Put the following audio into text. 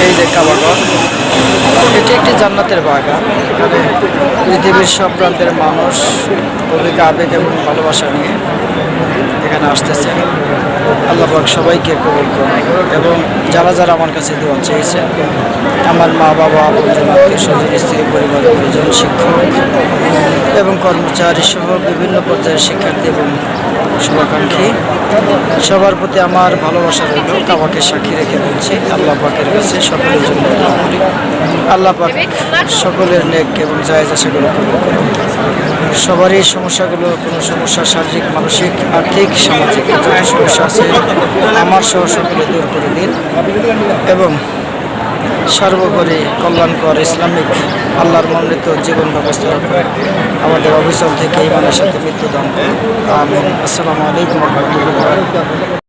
এই যে কাবাগর, এটি একটি জান্নাতের বাগান। এখানে পৃথিবীর সব প্রান্তের মানুষ গভীর আবেগ এবং ভালোবাসা নিয়ে এখানে আসতেছে। আল্লাহ পাক সবাইকে কবুল করুন এবং যারা যারা আমার কাছে দোয়া চেয়েছে, আমার মা বাবা, আপনজন, আত্মীয় স্বজন, স্ত্রী, পরিবার, পরিজন, শিক্ষক এবং কর্মচারী সহ বিভিন্ন পর্যায়ের শিক্ষার্থী এবং শুভাকাঙ্ক্ষী সবার প্রতি আমার ভালোবাসা রইল। কাবাকে সাক্ষী রেখে বলছি, আল্লাহ পাকের কাছে সকলের জন্য দোয়া করি। আল্লাহ পাক সকলের নেক এবং জায়েজ আশাগুলো কবুল করুন। সবারই সমস্যাগুলো, কোনো সমস্যা শারীরিক, মানসিক, আর্থিক, সামাজিক যত সমস্যা আছে আমার সহ সকলে দূর করে দিন এবং সর্বোপরি কল্যাণকর ইসলামিক আল্লাহর মনোনীত জীবন ব্যবস্থা করে আমাদের অবিচল থেকে ইমানের সাথে মৃত্যুদান করুন। আমিন। আসসালামু আলাইকুম ওয়া রাহমাতুল্লাহ।